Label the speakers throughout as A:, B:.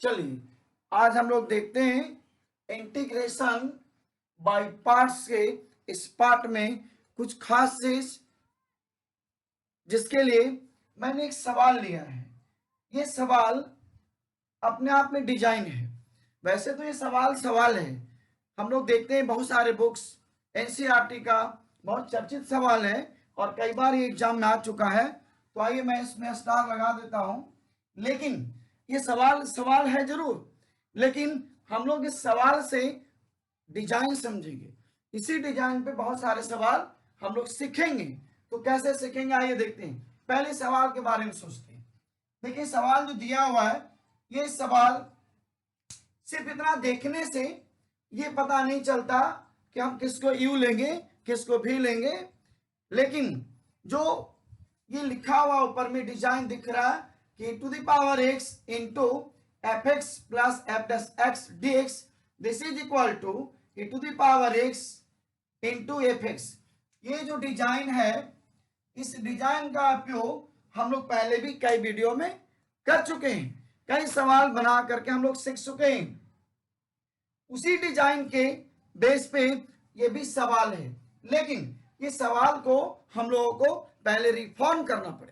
A: चलिए आज हम लोग देखते हैं इंटीग्रेशन बाय पार्ट्स के इस पार्ट में कुछ खास चीज, जिसके लिए मैंने एक सवाल लिया है। ये सवाल अपने आप में डिजाइन है। वैसे तो ये सवाल है, हम लोग देखते हैं बहुत सारे बुक्स, एनसीईआरटी का बहुत चर्चित सवाल है और कई बार ये एग्जाम में आ चुका है। तो आइए मैं इसमें स्टार लगा देता हूं। लेकिन ये सवाल है जरूर, लेकिन हम लोग इस सवाल से डिजाइन समझेंगे। इसी डिजाइन पे बहुत सारे सवाल हम लोग सीखेंगे। तो कैसे सीखेंगे आइए देखते हैं। पहले सवाल के बारे में सोचते हैं। देखिए सवाल जो दिया हुआ है, ये सवाल सिर्फ इतना देखने से ये पता नहीं चलता कि हम किसको यू लेंगे किसको भी लेंगे, लेकिन जो ये लिखा हुआ ऊपर में डिजाइन दिख रहा है कि to the power x into F X plus F dash X D X, this is equal to e to the power x into F X. ये जो डिजाइन है, इस डिजाइन का उपयोग हम लोग पहले भी कई वीडियो में कर चुके हैं, कई सवाल बना करके हम लोग सीख चुके हैं। उसी डिजाइन के बेस पे ये भी सवाल है, लेकिन ये सवाल को हम लोगों को पहले रिफॉर्म करना पड़ेगा।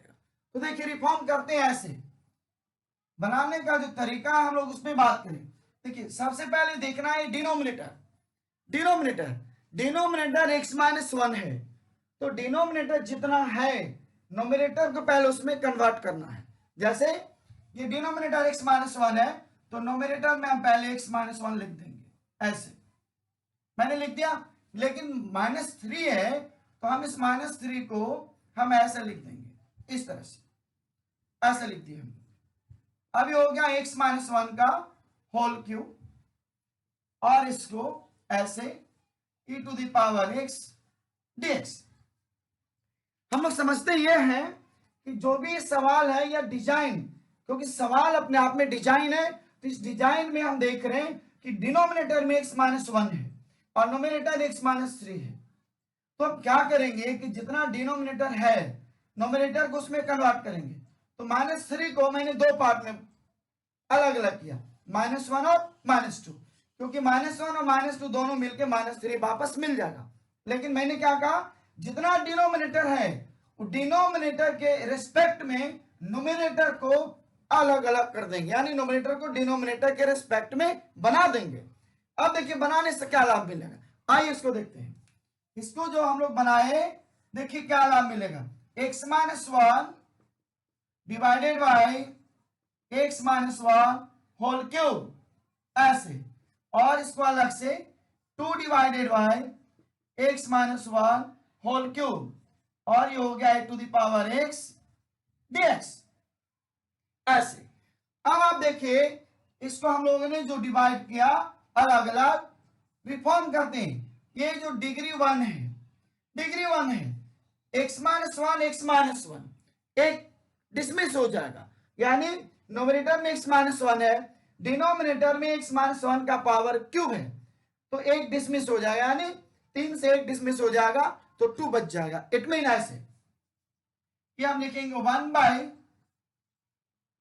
A: तो देखिए रिफॉर्म करते हैं ऐसे, बनाने का जो तरीका हम लोग उसमें बात करें। देखिए सबसे पहले देखना है डिनोमिनेटर x माइनस 1 है, तो डिनोमिनेटर जितना है नोमिनेटर को पहले उसमें कन्वर्ट करना है। जैसे ये डिनोमिनेटर x माइनस 1 है, तो नोमिनेटर में हम पहले x माइनस 1 लिख देंगे। ऐसे मैंने लिख दिया, लेकिन -3 है तो हम इस -3 को हम ऐसे लिख देंगे, इस तरह से ऐसे लिख दिया हम। अभी हो गया x माइनस 1 का होल क्यूब, और इसको ऐसे e to the power x dx। हम लोग समझते ये हैं कि जो भी सवाल है या डिजाइन, क्योंकि सवाल अपने आप में डिजाइन है, तो इस डिजाइन में हम देख रहे हैं कि डिनोमिनेटर में x माइनस 1 है और नोमिनेटर x माइनस 3 है। तो अब क्या करेंगे कि जितना डिनोमिनेटर है नोमिनेटर को उसमें कन्वर्ट करेंगे। तो -3 को मैंने दो पार्ट में अलग अलग किया, -1 और -2, क्योंकि -1 और -2 दोनों मिलकर -3 वापस मिल जाएगा। लेकिन मैंने क्या कहा, जितना डिनोमिनेटर है वो डिनोमिनेटर के रिस्पेक्ट में नोमिनेटर को अलग अलग कर देंगे, यानी नोमिनेटर को डिनोमिनेटर के रिस्पेक्ट में बना देंगे। अब देखिए बनाने से क्या लाभ मिलेगा, आइए इसको देखते हैं। इसको जो हम लोग बनाए, देखिए क्या लाभ मिलेगा, x minus 1 divided by x minus 1 whole cube, ऐसे, और इसको अलग से 2 divided by x minus 1 whole cube, और ये हो गया to the power x dx, ऐसे। अब आप देखिए इसको हम लोगों ने जो डिवाइड किया अलग अलग रिफॉर्म करते हैं। ये जो डिग्री 1 है, x माइनस 1 एक डिसमिस हो जाएगा, यानी नोमिनेटर में x माइनस 1 है, डिनोमिनेटर में x माइनस 1 का पावर क्यूब है, तो एक डिसमिस हो जाएगा, यानी 3 से एक डिसमिस हो जाएगा, तो 2 बच जाएगा। इट मीन ऐसे कि हम लिखेंगे 1 बाई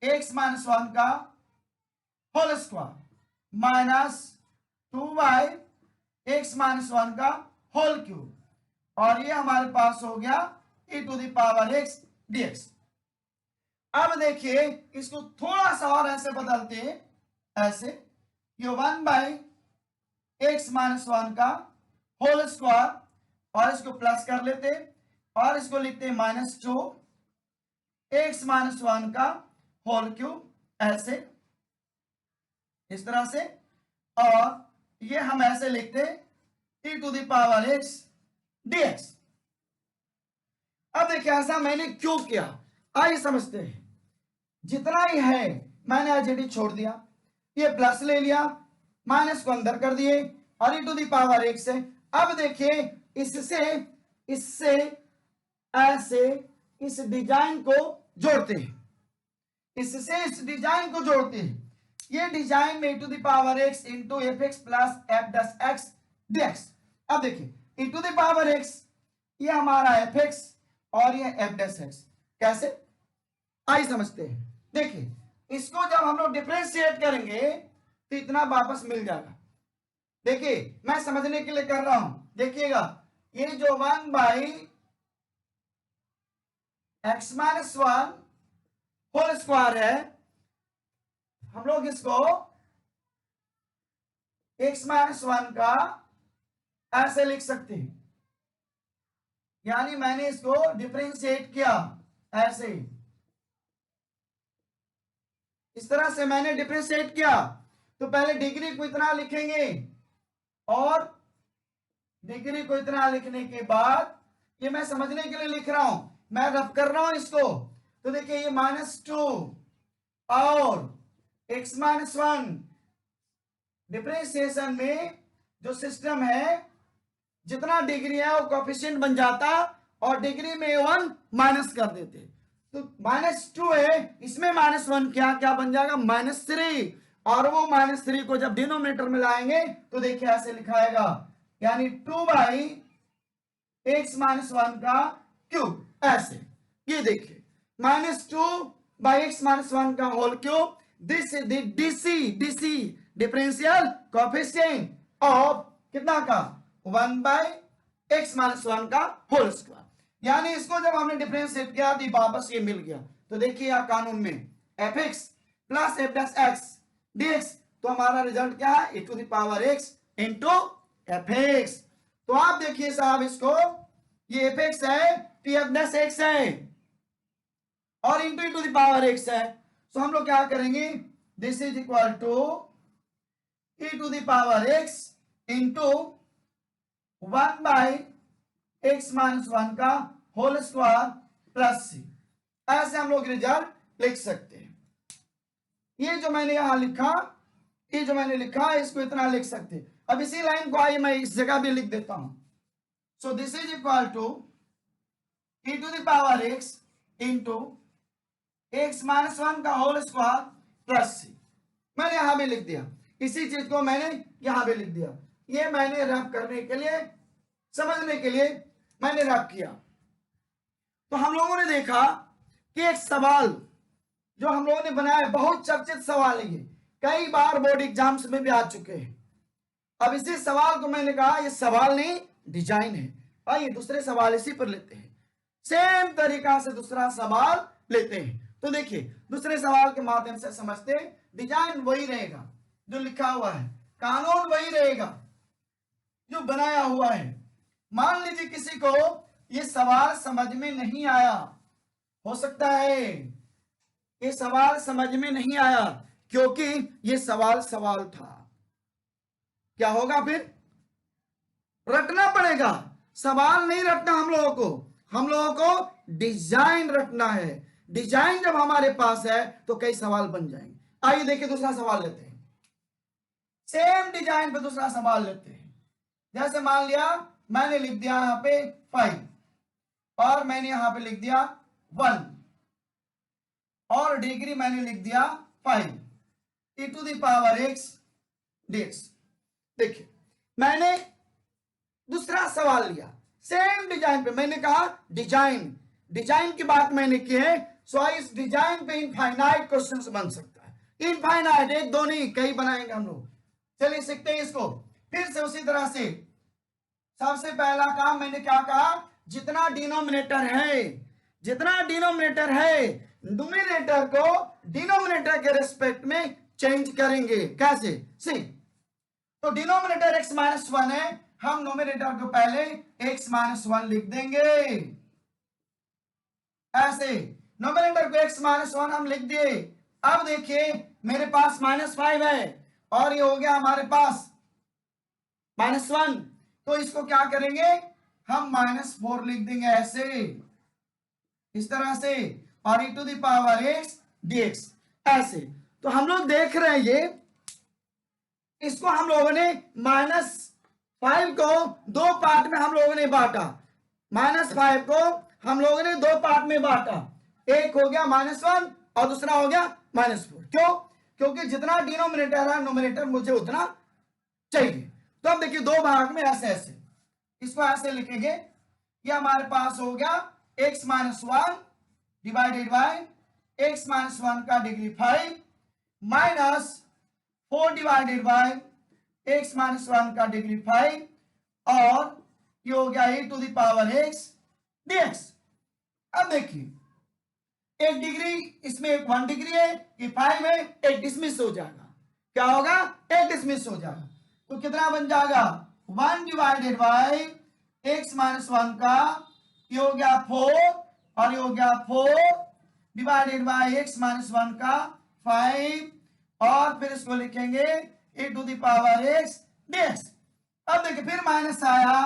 A: x माइनस 1 का whole square minus 2 by x minus 1 का होल क्यूब, और ये हमारे पास हो गया e to the power x dx। अब देखिए इसको थोड़ा सा और ऐसे बदलते हैं, ऐसे, ये 1 बाई x माइनस 1 का होल स्क्वायर, और इसको प्लस कर लेते हैं और इसको लिखते हैं -2 x माइनस 1 का होल क्यूब, ऐसे, इस तरह से, और ये हम ऐसे लिखते हैं e to the power x dx। अब देखिए ऐसा मैंने क्यों किया, आइए समझते हैं। जितना ही है मैंने एचडी छोड़ दिया, ये प्लस ले लिया, माइनस को अंदर कर दिए, और e to the power x है। अब देखिए इससे ऐसे इस डिजाइन को जोड़ते हैं, इससे इस डिजाइन को जोड़ते हैं। ये डिजाइन में e to the power x into F X plus F dash X dx। अब देखिए e to the power x ये हमारा एफ एक्स और ये एफ डस एक्स, कैसे आइए समझते हैं। देखिए इसको जब हम लोग डिफरेंशिएट करेंगे तो इतना वापस मिल जाएगा। देखिए मैं समझने के लिए कर रहा हूं, देखिएगा ये जो 1/x-1 होल स्क्वायर है, हम लोग इसको x-1 का ऐसे लिख सकते हैं, यानी मैंने इसको डिफरेंशिएट किया ऐसे, इस तरह से मैंने डिफरेंशिएट किया। तो पहले डिग्री को इतना लिखेंगे और डिग्री को इतना लिखने के बाद, ये मैं समझने के लिए लिख रहा हूं, मैं रफ कर रहा हूं इसको। तो देखिए ये -2 और x-1 डिफरेंशिएशन में जो सिस्टम है, जितना डिग्री है वो कोफिशिएंट बन जाता और डिग्री में 1 माइनस कर देते। तो -2 है, इसमें -1 क्या बन जाएगा, -3, और वो -3 को जब डिनोमिनेटर में लाएंगे तो देखिए ऐसे लिखाएगा, यानी 2/x-1 का क्यूब, ऐसे। ये देखिए -2/x-1 का whole cube, this is the DC differential coefficient of कितना का, 1/x-1 का होल स्क्वायर। यानी इसको जब हमने डिफरेंशिएट किया तो वापस ये मिल गया। तो देखिए यहां कानून में fx plus f' x dx, तो हमारा रिजल्ट क्या है, e⁻x इंटू fx। तो आप देखिए साहब इसको, ये fx है तो f' है और इंटू e⁻x है। तो हम लोग क्या करेंगे, this is equal to e⁻x into 1/x-1 का होल स्क्वायर प्लस c, ऐसे हम लोग रिजल्ट लिख सकते हैं। ये जो मैंने यहां लिखा, ये जो मैंने लिखा इसको इतना लिख सकते हैं। अब इसी लाइन को आइए मैं इस जगह भी लिख देता हूं। So this is equal to e⁻x into x-1 का होल स्क्वायर प्लस c, मैंने यहां भी लिख दिया। इसी चीज को मैंने यहां भी लिख दिया। ये मैंने रफ करने के लिए, समझने के लिए मैंने रफ किया। तो हम लोगों ने देखा कि एक सवाल जो हम लोगों ने बनाया, बहुत चर्चित सवाल है, ये कई बार बोर्ड एग्जाम्स में भी आ चुके हैं। अब इसी सवाल को मैंने कहा ये सवाल नहीं डिजाइन है, आइए दूसरे सवाल इसी पर लेते हैं, सेम तरीका से दूसरा सवाल लेते हैं। तो देखिए दूसरे सवाल के माध्यम से समझते हैं, डिजाइन वही रहेगा जो लिखा हुआ है, कानून वही रहेगा जो बनाया हुआ है। मान लीजिए किसी को ये सवाल समझ में नहीं आया, हो सकता है ये सवाल समझ में नहीं आया क्योंकि ये सवाल था, क्या होगा फिर, रटना पड़ेगा। सवाल नहीं रटना हम लोगों को डिजाइन रटना है। डिजाइन जब हमारे पास है तो कई सवाल बन जाएंगे। आइए देखिए दूसरा सवाल लेते हैं, सेम डिजाइन पे दूसरा सवाल लेते हैं। जैसे मान लिया मैंने लिख दिया यहां पे 5 और मैंने यहां पे लिख दिया 1 और डिग्री मैंने लिख दिया 5 e⁻x dx। देखिए मैंने दूसरा सवाल लिया, सेम डिजाइन पे, मैंने कहा डिजाइन की बात मैंने की है। सो इस डिजाइन पे इनफाइनाइट क्वेश्चंस बन सकता है, इनफाइनाइट, एक दो नहीं कई बनाएंगे हम लोग। चलिए सीखते हैं इसको फिर से उसी तरह से। सबसे पहला काम मैंने क्या कहा, जितना डिनोमिनेटर है न्यूमरेटर को डिनोमिनेटर के रिस्पेक्ट में चेंज करेंगे। कैसे, सी, तो डिनोमिनेटर x-1 है, हम न्यूमरेटर को पहले x-1 लिख देंगे ऐसे। न्यूमरेटर को x-1 हम लिख दिए। अब देखिए मेरे पास -5 है और ये हो गया हमारे पास -1, तो इसको क्या करेंगे हम -4 लिख देंगे ऐसे, इस तरह से, और e⁻x dx ऐसे। तो हम लोग देख रहे हैं ये, इसको हम लोगों ने -5 को दो पार्ट में हम लोगों ने बांटा, -5 को हम लोगों ने दो पार्ट में बांटा, एक हो गया -1 और दूसरा हो गया -4। क्यों, क्योंकि जितना डिनोमिनेटर है न्यूमरेटर मुझे उतना चाहिए। तो अब देखिए दो भाग में ऐसे इसको ऐसे लिखेंगे, ये हमारे पास हो गया x-1 divided by x minus 1 का degree 5 minus 4 divided by x minus 1 का डिग्री 5 और ये हो गया e to the power x dx। अब देखिए एक डिग्री, इसमें 1 डिग्री है, ये 5 है, एक डिसमिस हो जाएगा। क्या होगा? एक डिसमिस हो जाएगा। तो कितना बन जाएगा? 1 डिवाइडेड बाय x माइनस 1 का ये हो गया 4 और ये हो गया 4 डिवाइडेड बाय x माइनस 1 का 5 और फिर इसको लिखेंगे e to the power x dx। अब देखिए फिर माइनस आया,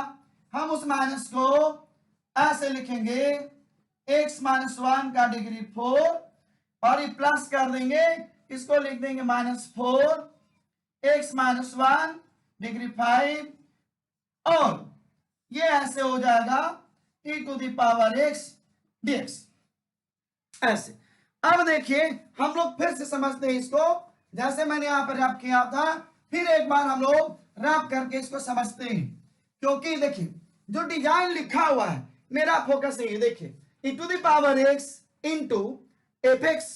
A: हम उस माइनस को ऐसे लिखेंगे x माइनस 1 का डिग्री 4 और ये प्लस कर देंगे, इसको लिख देंगे माइनस 4 x माइनस 1 डिग्री 5 और ये ऐसे हो जाएगा e to the power x dx ऐसे। अब देखिए हम लोग फिर से समझते हैं इसको, जैसे मैंने यहां पर रैप किया था, फिर एक बार हम लोग रैप करके इसको समझते हैं, क्योंकि देखिए जो डिजाइन लिखा हुआ है मेरा फोकस है, देखिए e to the power x into F X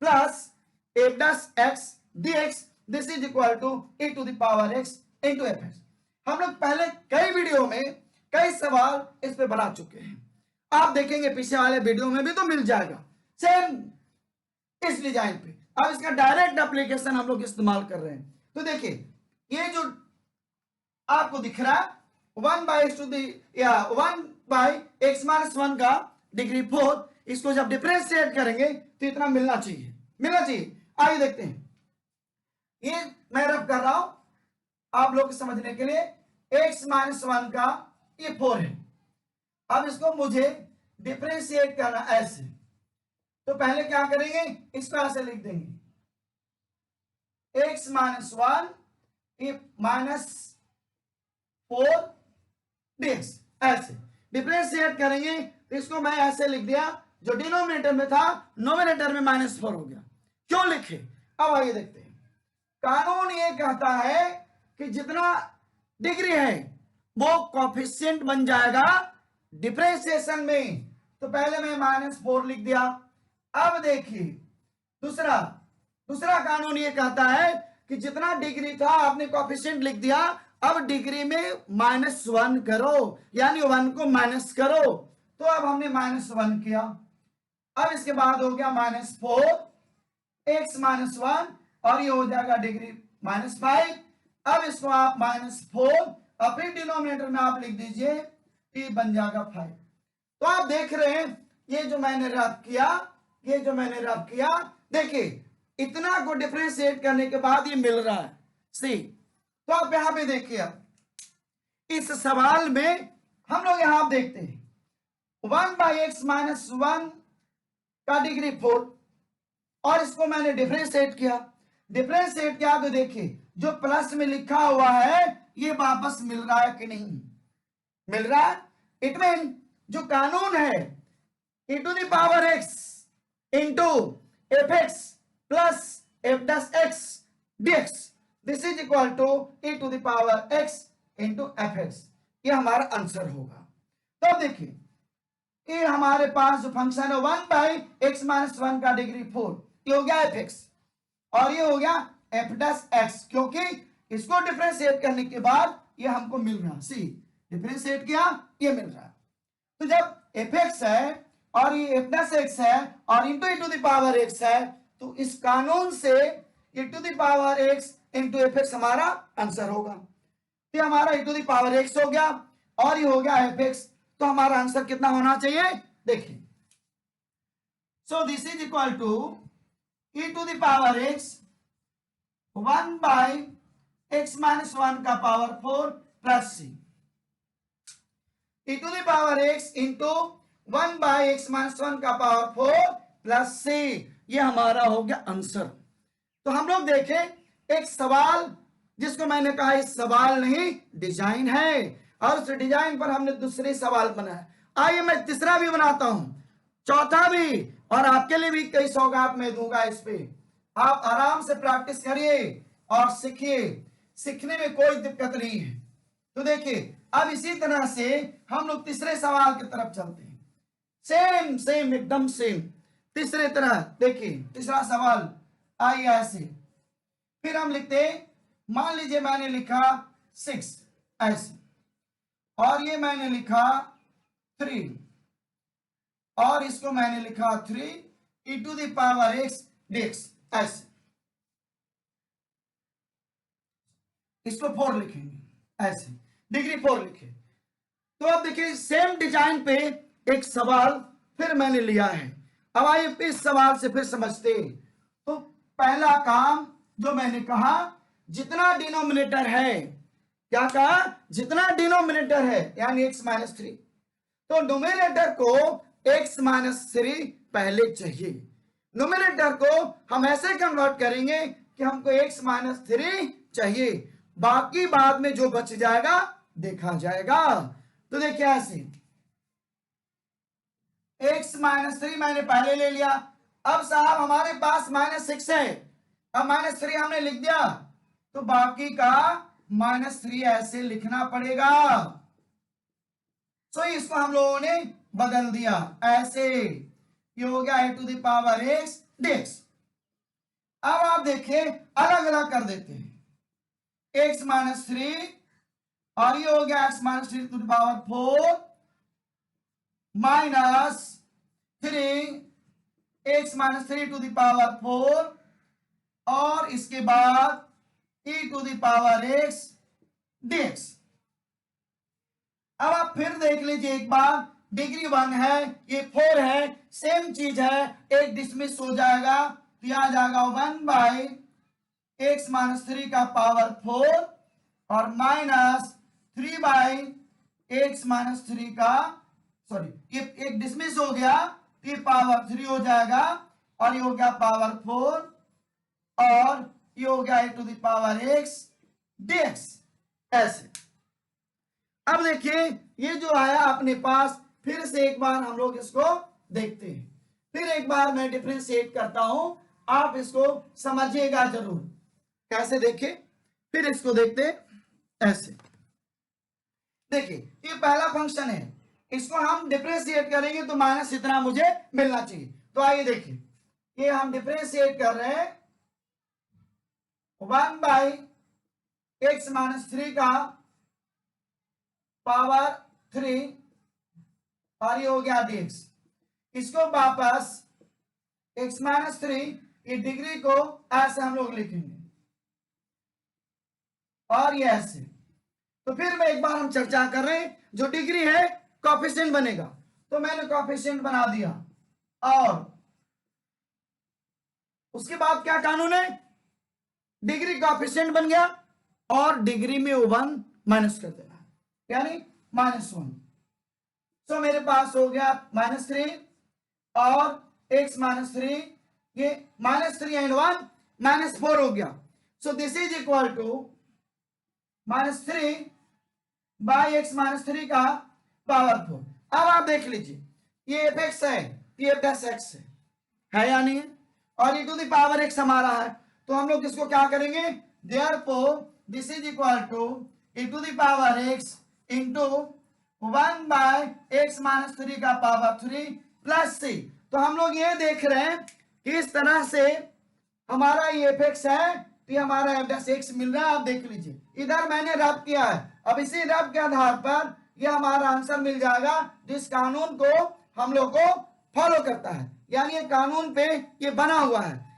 A: plus F dash X dx this is equal to e to the power x into F X. हम लोग पहले कई वीडियो में कई सवाल इस पे बना चुके हैं, आप देखेंगे पीछे वाले वीडियो में भी तो मिल जाएगा सेम इस डिजाइन पे। अब इसका डायरेक्ट एप्लीकेशन हम लोग इस्तेमाल कर रहे हैं। तो देखिए ये जो आपको दिख रहा है 1 बाई एक्स टू या 1 बाई एक्स माइनस 1 का डिग्री 4, इसको जब डिफरेंशिएट करेंगे तो इतना मिलना चाहिए। आइए देखते हैं, ये मैं रब कर रहा हूं आप लोग को समझने के लिए। x माइनस 1 का ये 4 है, अब इसको मुझे डिफरेंशिएट करना ऐसे, तो पहले क्या करेंगे, इसको ऐसे लिख देंगे x माइनस 1 ये माइनस 4 dx ऐसे डिफरेंशिएट करेंगे, तो इसको मैं ऐसे लिख दिया, जो डिनोमिनेटर में था नोमिनेटर में माइनस 4 हो गया। क्यों लिखे? अब आइए देखते हैं। कानून ये कहता है कि जितना डिग्री है वो कोफिशिएंट बन जाएगा डिफरेंशिएशन में, तो पहले मैं माइनस 4 लिख दिया। अब देखिए दूसरा कानून ये कहता है कि जितना डिग्री था आपने कोफिशिएंट लिख दिया, अब डिग्री में माइनस 1 करो, यानी 1 को माइनस करो, तो अब हमने माइनस 1 किया। अब इसके बाद हो गया माइनस 4 x माइनस 1 और ये हो जाएगा डिग्री माइनस 5। अब इसको आप माइनस 4 और फिर डिनोमिनेटर में आप लिख दीजिए, ये बन जाएगा 5। तो आप देख रहे हैं ये जो मैंने रब किया, देखिए इतना को डिफरेंशिएट करने के बाद ये मिल रहा है सी। तो आप यहां पे देखिए, इस सवाल में हम लोग यहां देखते हैं 1 बाई एक्स माइनस 1 का डिग्री 4 और इसको मैंने डिफरेंशिएट किया तो देखिए जो प्लस में लिखा हुआ है ये वापस मिल रहा है कि नहीं मिल रहा है। इट मीन जो कानून है e to the power x into F X plus F dash X dx this is equal to e to the power x into F X, ये हमारा आंसर होगा। तो अब देखिए ये हमारे पास जो फंक्शन है 1 बाई एक्स माइनस 1 का डिग्री 4, ये हो गया एफ एक्स और ये हो गया एफ डैश एक्स, क्योंकि इसको डिफरेंशिएट करने के बाद ये हमको मिल रहा है, सी डिफरेंशिएट किया ये मिल रहा है। तो जब एफ एक्स है और ये एफ डैश एक्स है और into e to the power x है, तो इस कानून से e to the power x into F X हमारा आंसर होगा। तो हमारा e to the power x हो गया और ये हो गया एफ एक्स, तो हमारा आंसर कितना होना चाहिए देखिए। So this is equal to e to the power x 1 by x minus 1 का power 4 plus c, e to the power x into 1 by x minus 1 का पावर 4 प्लस c, ये हमारा हो गया आंसर। तो हम लोग देखें एक सवाल जिसको मैंने कहा इस सवाल नहीं डिजाइन है, और उस डिजाइन पर हमने दूसरे सवाल बनाया। आइए मैं तीसरा भी बनाता हूं, चौथा भी, और आपके लिए भी कई सौगात मैं दूंगा इस पे। आप आराम से प्रैक्टिस करिए और सीखिए, सीखने में कोई दिक्कत नहीं है। तो देखिए अब इसी तरह से हम लोग तीसरे सवाल की तरफ चलते हैं। सेम एकदम सेम। तीसरे तरह देखिए, तीसरा सवाल आई ऐसे, फिर हम लिखते, मान लीजिए मैंने लिखा 6 ऐसे, और ये मैंने लिखा 3, और इसको मैंने लिखा 3 e to the power x dx ऐसे, इसको 4 लिखेंगे ऐसे, डिग्री 4 लिखे। तो अब देखिए सेम डिजाइन पे एक सवाल फिर मैंने लिया है। अब आइए इस सवाल से फिर समझते हैं। तो पहला काम जो मैंने कहा, जितना डिनोमिनेटर है, क्या कहा, जितना डिनोमिनेटर है यानी x माइनस 3, तो न्यूमरेटर को x माइनस 3 पहले चाहिए। न्यूमरेटर को हम ऐसे कन्वर्ट करेंगे कि हमको x माइनस 3 चाहिए, बाकी बाद में जो बच जाएगा देखा जाएगा। तो देखिए ऐसे, x माइनस 3 मैंने पहले ले लिया। अब साहब हमारे पास -6 है, अब -3 हमने लिख दिया, तो बाकी का -3 ऐसे लिखना पड़ेगा। तो इसको हम लोगों ने बदल दिया ऐसे, ये हो गया e to the power x dx। अब आप देखिए अलग अलग कर देते हैं, x माइनस 3 और ये हो गया x minus 3 to the power 4 minus 3 x minus 3 to the power 4 और इसके बाद e to the power x dx। अब आप फिर देख लीजिए एक बार, डिग्री 1 है, ये 4 है, सेम चीज है, एक डिसमिस हो जाएगा, तो यह आ जाएगा 1 बाई x माइनस 3 का पावर 4 और माइनस 3 बाई x माइनस 3 का, सॉरी ये एक डिसमिस हो गया, तो ये पावर 3 हो जाएगा, और ये हो गया पावर 4 और ये हो गया e to the power x dx ऐसे। अब देखिए ये जो आया अपने पास, फिर से एक बार हम लोग इसको देखते हैं, फिर एक बार मैं डिफरेंशिएट करता हूं, आप इसको समझिएगा जरूर। कैसे देखिए, फिर इसको देखते ऐसे। देखिए ये पहला फंक्शन है, इसको हम डिफरेंशिएट करेंगे तो माइनस इतना मुझे मिलना चाहिए। तो आइए देखिए, ये हम डिफरेंशिएट कर रहे हैं 1 बाई x माइनस 3 का पावर 3 और ये हो गया dx। इसको वापस x माइनस 3 ये डिग्री को ऐसे हम लोग लिखेंगे और ये ऐसे। तो फिर मैं एक बार हम चर्चा कर रहे हैं, जो डिग्री है कोएफिशिएंट बनेगा, तो मैंने कोएफिशिएंट बना दिया, और उसके बाद क्या कानून है, डिग्री कोएफिशिएंट बन गया और डिग्री में 1 माइनस कर देना, यानी -1। तो मेरे पास हो गया -3 और x माइनस 3, ये -3 एंड 1 -4 हो गया। So this is equal to -3 by x minus 3 का पावर 4। अब आप देख लीजिए, ये fx है, ये प्लस x है या नहीं है, और e to the power x हमारा है, तो हम लोग इसको क्या करेंगे, therefore this is equal to e to the power x into 1 by x minus 3 का पावर 3 प्लस c। तो हम लोग ये देख रहे हैं कि इस तरह से हमारा ये fx है, तो ये हमारा f(x) मिल रहा है। आप देख लीजिए, इधर मैंने रब किया है, अब इसी रब के आधार पर ये हमारा आंसर मिल जाएगा, जिस कानून को हम लोग को फॉलो करता है, यानी ये कानून पे ये बना हुआ है।